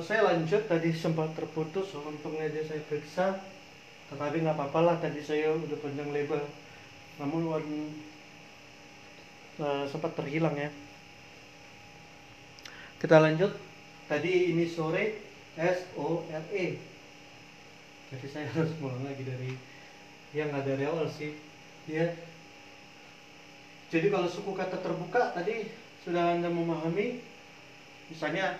Saya lanjut, tadi sempat terputus, untungnya dia saya periksa, tetapi nggak apa-apa lah, tadi saya udah panjang lebar, namun sempat terhilang ya. Kita lanjut, tadi ini sore SORE, jadi saya harus mulai lagi dari yang nggak dari awal sih ya. Jadi kalau suku kata terbuka tadi sudah Anda memahami, misalnya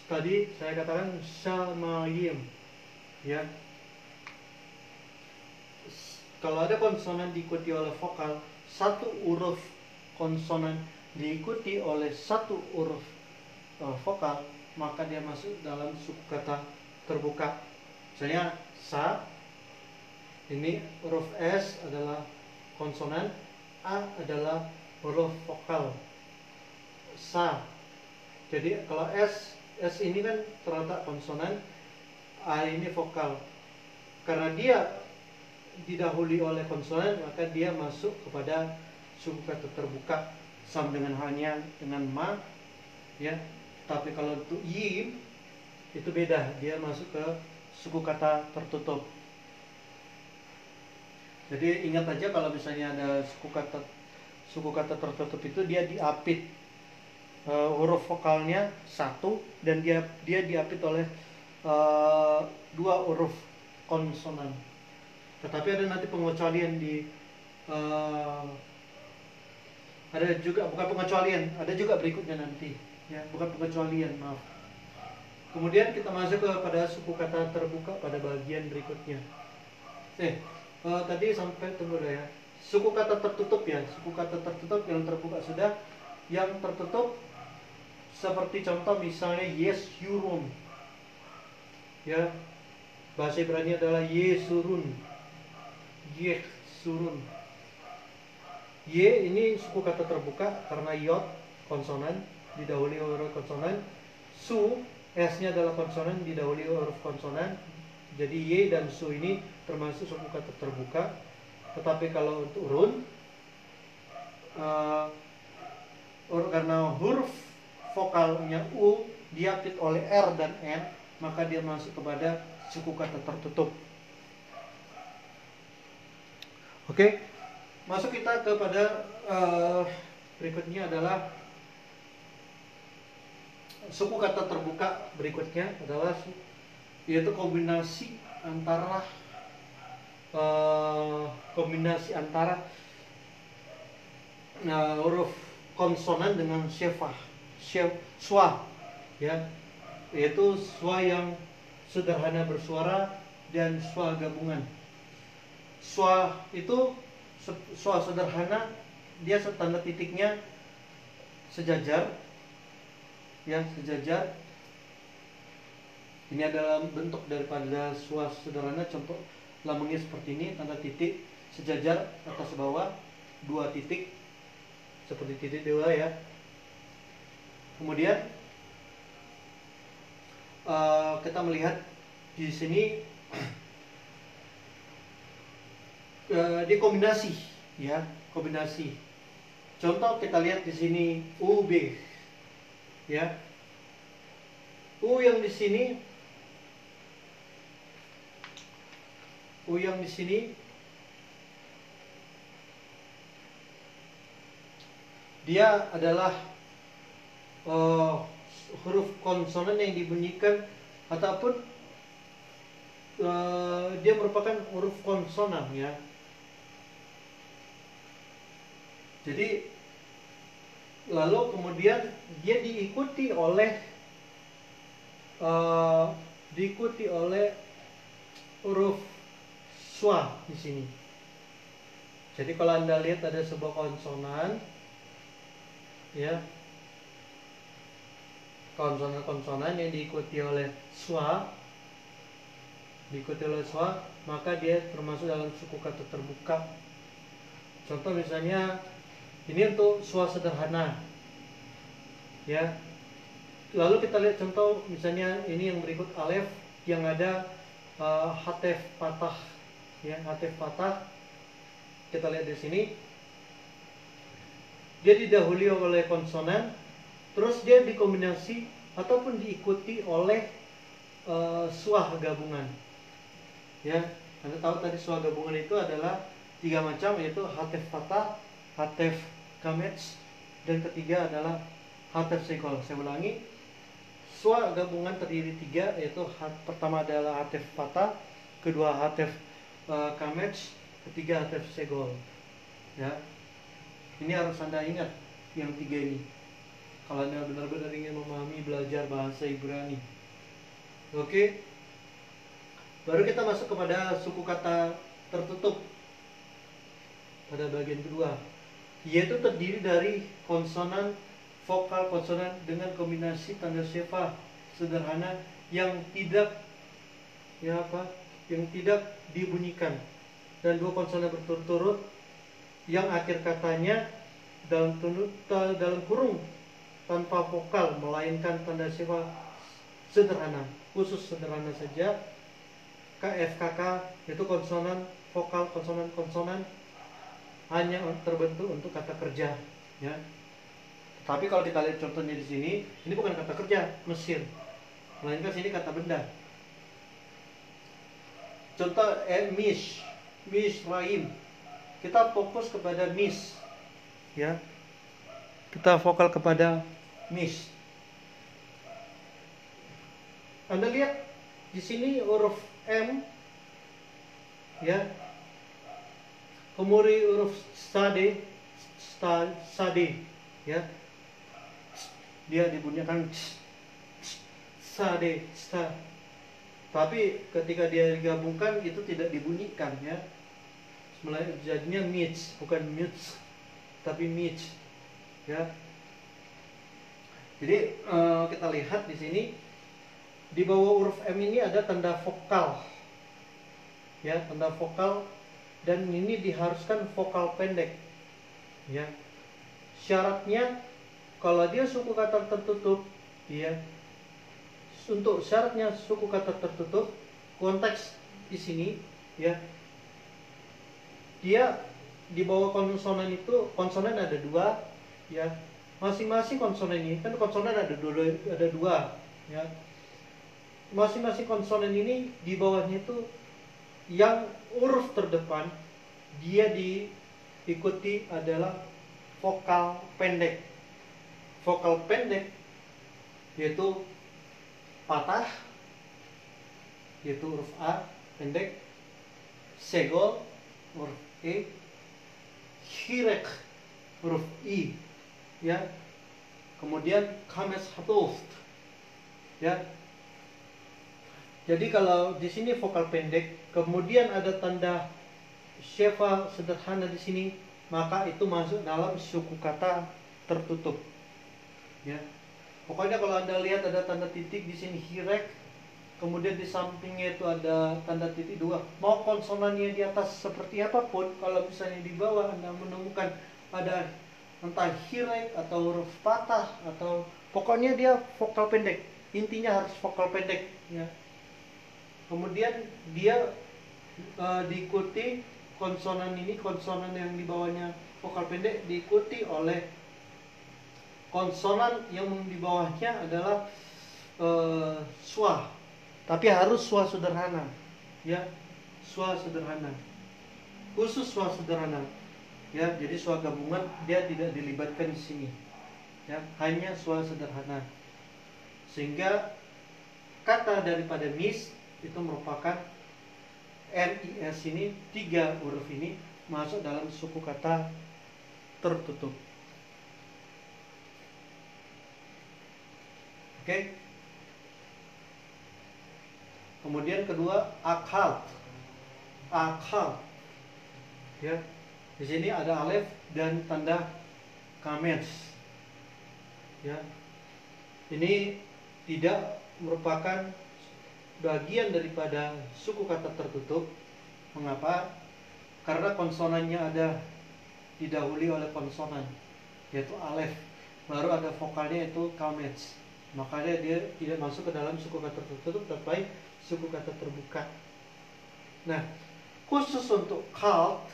tadi saya katakan Shamayim ya. Kalau ada konsonan diikuti oleh vokal, satu huruf konsonan diikuti oleh satu huruf vokal, maka dia masuk dalam suku kata terbuka. Misalnya sa, ini huruf S adalah konsonan, A adalah huruf vokal sa. Jadi kalau S ini kan terletak konsonan, A ini vokal. Karena dia didahului oleh konsonan, maka dia masuk kepada suku kata terbuka, sama dengan halnya dengan ma ya. Tapi kalau untuk yim itu beda, dia masuk ke suku kata tertutup. Jadi ingat aja kalau misalnya ada suku kata tertutup itu dia diapit, huruf vokalnya satu dan dia diapit oleh dua huruf konsonan. Tetapi ada nanti pengecualian di ada juga, bukan pengecualian, ada juga berikutnya nanti ya, bukan pengecualian, maaf. Kemudian kita masuk kepada suku kata terbuka pada bagian berikutnya. Tadi sampai tunggu dah ya. Suku kata tertutup ya, suku kata tertutup yang terbuka sudah, yang tertutup seperti contoh misalnya Yesurun ya, bahasa Ibrani adalah Yesurun, Yesurun. Y ini suku kata terbuka karena yod konsonan didahului huruf konsonan. Su, S-nya adalah konsonan didahului huruf konsonan. Jadi Y dan Su ini termasuk suku kata terbuka. Tetapi kalau untuk run, karena huruf vokalnya U diapit oleh R dan N, maka dia masuk kepada suku kata tertutup. Oke, masuk kita kepada berikutnya adalah suku kata terbuka berikutnya adalah yaitu kombinasi antara huruf konsonan dengan schwa ya, yaitu schwa yang sederhana bersuara dan schwa gabungan. Schwa itu schwa sederhana, dia tanda titiknya sejajar ya, sejajar. Ini adalah bentuk daripada schwa sederhana, contoh lambangnya seperti ini, tanda titik sejajar atas bawah, dua titik seperti titik dua ya. Kemudian kita melihat di sini di kombinasi ya, kombinasi. Contoh kita lihat di sini UB ya. U yang di sini, dia adalah huruf konsonan yang dibunyikan ataupun dia merupakan huruf konsonan ya. Jadi lalu kemudian dia diikuti oleh huruf schwa di sini. Jadi kalau Anda lihat ada sebuah konsonan ya, konsonan yang diikuti oleh schwa, maka dia termasuk dalam suku kata terbuka. Contoh misalnya ini untuk schwa sederhana ya. Lalu kita lihat contoh misalnya ini yang berikut alef yang ada hatef patah ya, hatef patah. Kita lihat di sini dia didahului oleh konsonan, terus dia dikombinasi ataupun diikuti oleh suah gabungan. Ya, Anda tahu tadi suah gabungan itu adalah 3 macam, yaitu hatef fatah, hatef kamets, dan ketiga adalah hatef segol. Saya ulangi, suah gabungan terdiri 3, yaitu pertama adalah hatef fatah, kedua hatef kamets, ketiga hatef segol. Ya, ini harus Anda ingat yang 3 ini kalau Anda benar-benar ingin memahami belajar bahasa Ibrani. Oke, baru kita masuk kepada suku kata tertutup pada bagian kedua, yaitu terdiri dari konsonan, vokal, konsonan dengan kombinasi tanda shefa sederhana yang tidak yang tidak dibunyikan, dan 2 konsonan berturut-turut yang akhir katanya dalam kurung tanpa vokal melainkan tanda shefa sederhana, khusus sederhana saja. KFKK itu konsonan, vokal, konsonan hanya terbentuk untuk kata kerja, ya. Tapi kalau kita lihat contohnya di sini, ini bukan kata kerja Mesir, melainkan sini kata benda. Contoh Misraim, kita fokus kepada mis, ya. Kita vokal kepada mis. Anda lihat di sini huruf M, ya. Kemudian huruf sade, ya. Dia dibunyikan sade, sta. Tapi ketika dia digabungkan itu tidak dibunyikan, ya. Jadinya mitch, bukan mutes, tapi mitch, ya. Jadi kita lihat di sini di bawah huruf M ini ada tanda vokal, ya, tanda vokal, dan ini diharuskan vokal pendek, ya. Syaratnya kalau dia suku kata tertutup, ya, untuk syaratnya suku kata tertutup, konteks di sini, ya, dia di bawah konsonan itu, konsonan ada 2, ya. Masing-masing konsonan ini kan konsonan ada dua, ya. Masing-masing konsonan ini di bawahnya itu yang huruf terdepan dia diikuti adalah vokal pendek. Vokal pendek yaitu patah, yaitu huruf A pendek, segol huruf E, hirek huruf I, ya. Kemudian kames hatuf, ya. Jadi kalau di sini vokal pendek, kemudian ada tanda shefa sederhana di sini, maka itu masuk dalam suku kata tertutup, ya. Pokoknya kalau Anda lihat ada tanda titik di sini hirek, kemudian di sampingnya itu ada tanda titik 2, mau konsonannya di atas seperti apapun, kalau misalnya di bawah Anda menemukan ada entah hirek atau huruf patah atau pokoknya dia vokal pendek, intinya harus vokal pendek, ya. Kemudian dia diikuti konsonan ini, konsonan yang di bawahnya vokal pendek diikuti oleh konsonan yang di bawahnya adalah schwa, tapi harus schwa sederhana, ya. Schwa sederhana, khusus schwa sederhana, ya. Jadi schwa gabungan dia tidak dilibatkan di sini, ya, hanya schwa sederhana, sehingga kata daripada mis itu merupakan MIS ini, 3 huruf ini masuk dalam suku kata tertutup. Oke. Kemudian kedua, akal. Ya. Di sini ada alef dan tanda kamets. Ya. Ini tidak merupakan bagian daripada suku kata tertutup. Mengapa? Karena konsonannya ada didahului oleh konsonan, yaitu alef, baru ada vokalnya yaitu kamets. Makanya dia tidak masuk ke dalam suku kata tertutup, tapi suku kata terbuka. Nah, khusus untuk kalt,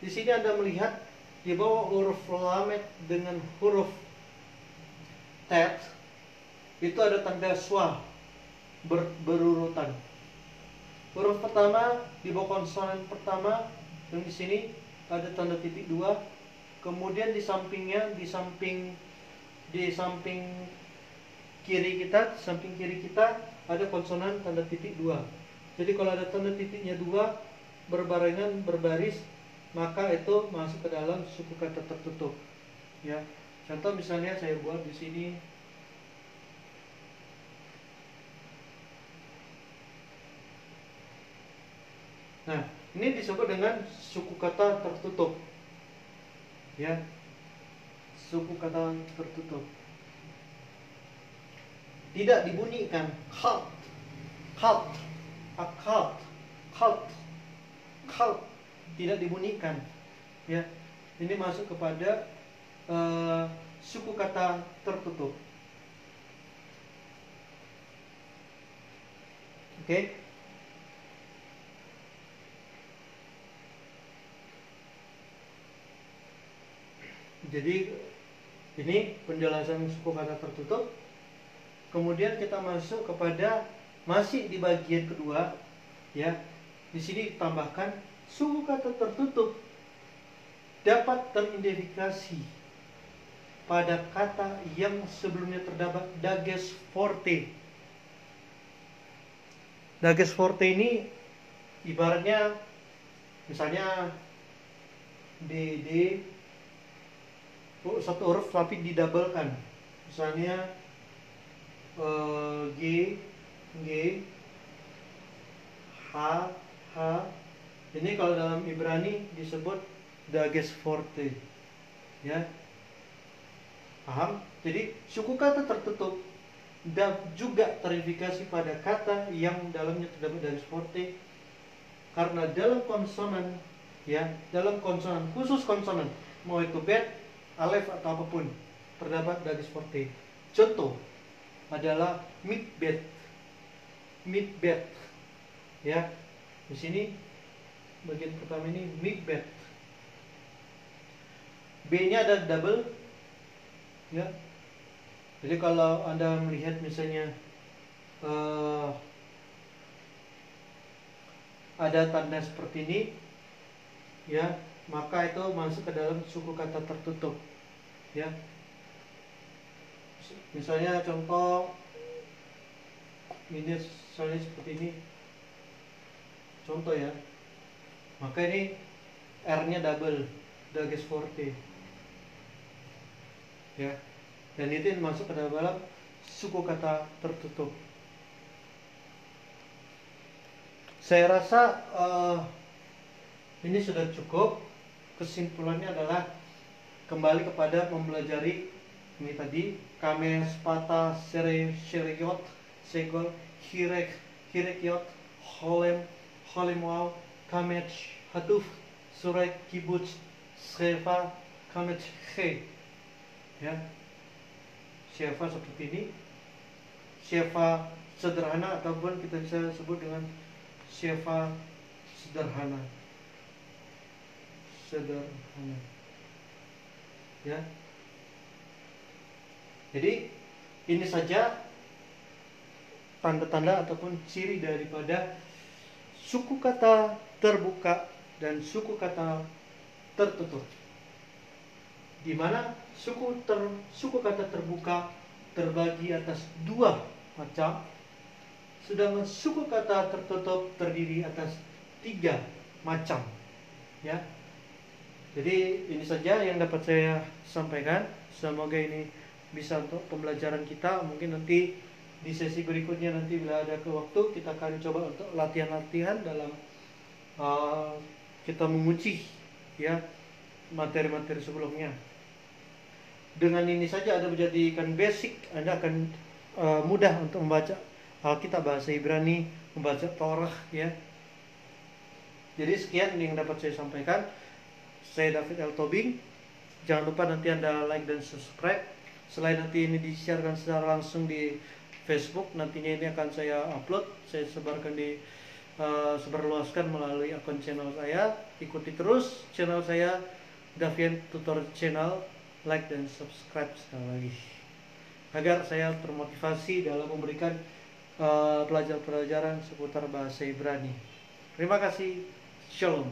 di sini Anda melihat di bawah huruf lamet dengan huruf tet, itu ada tanda schwa berurutan. Huruf pertama di bawah konsonan pertama, yang di sini ada tanda titik 2. Kemudian di sampingnya, di samping kiri kita ada konsonan tanda titik 2. Jadi kalau ada tanda titiknya 2 berbarengan, berbaris, maka itu masuk ke dalam suku kata tertutup. Ya, contoh misalnya saya buat di sini. Nah, ini disebut dengan suku kata tertutup. Ya, suku kata tertutup. Tidak dibunyikan. Halt, halt, halt, halt, halt. Tidak dibunyikan. Ya, ini masuk kepada suku kata tertutup. Oke. Jadi ini penjelasan suku kata tertutup. Kemudian kita masuk kepada masih di bagian kedua, ya. Di sini ditambahkan suku kata tertutup dapat teridentifikasi pada kata yang sebelumnya terdapat dages forte. Dages forte ini ibaratnya misalnya D satu huruf tapi didabelkan, misalnya G, H. Ini kalau dalam Ibrani disebut dages forte, ya, paham? Jadi suku kata tertutup dan juga terverifikasi pada kata yang dalamnya terdapat dages forte, karena dalam konsonan, ya, dalam konsonan, khusus konsonan, mau itu bet, alef atau apapun, terdapat dages forte. Contoh adalah midbet, ya. Di sini bagian pertama ini midbet. B-nya ada double, ya. Jadi kalau Anda melihat misalnya ada tanda seperti ini, ya, maka itu masuk ke dalam suku kata tertutup, ya. Misalnya contoh ini, misalnya seperti ini, contoh, ya, maka ini R-nya double, dages forte, ya, dan itu masuk ke dalam suku kata tertutup. Saya rasa ini sudah cukup. Kesimpulannya adalah kembali kepada mempelajari ini tadi, kame spata sereyot segol hirekyot holemwau kamet hatuf surek kibuts srefa kamet he, ya. Shefa seperti ini, shefa sederhana ataupun kita bisa sebut dengan shefa sederhana, ya. Jadi ini saja tanda-tanda ataupun ciri daripada suku kata terbuka dan suku kata tertutup, di mana suku kata terbuka terbagi atas 2 macam, sedangkan suku kata tertutup terdiri atas 3 macam, ya. Jadi ini saja yang dapat saya sampaikan. Semoga ini bisa untuk pembelajaran kita. Mungkin nanti di sesi berikutnya, nanti bila ada waktu, kita akan coba untuk latihan-latihan dalam kita menguji, ya, materi-materi sebelumnya. Dengan ini saja Anda menjadikan basic, Anda akan mudah untuk membaca Alkitab bahasa Ibrani, membaca Torah, ya. Jadi sekian yang dapat saya sampaikan. Saya David L. Tobing. Jangan lupa nanti Anda like dan subscribe. Selain nanti ini disiarkan secara langsung di Facebook, nantinya ini akan saya upload, saya sebarkan sebarluaskan melalui akun channel saya. Ikuti terus channel saya, Davian Tutor Channel. Like dan subscribe sekali lagi. agar saya termotivasi dalam memberikan pelajaran-pelajaran seputar bahasa Ibrani. Terima kasih. Shalom.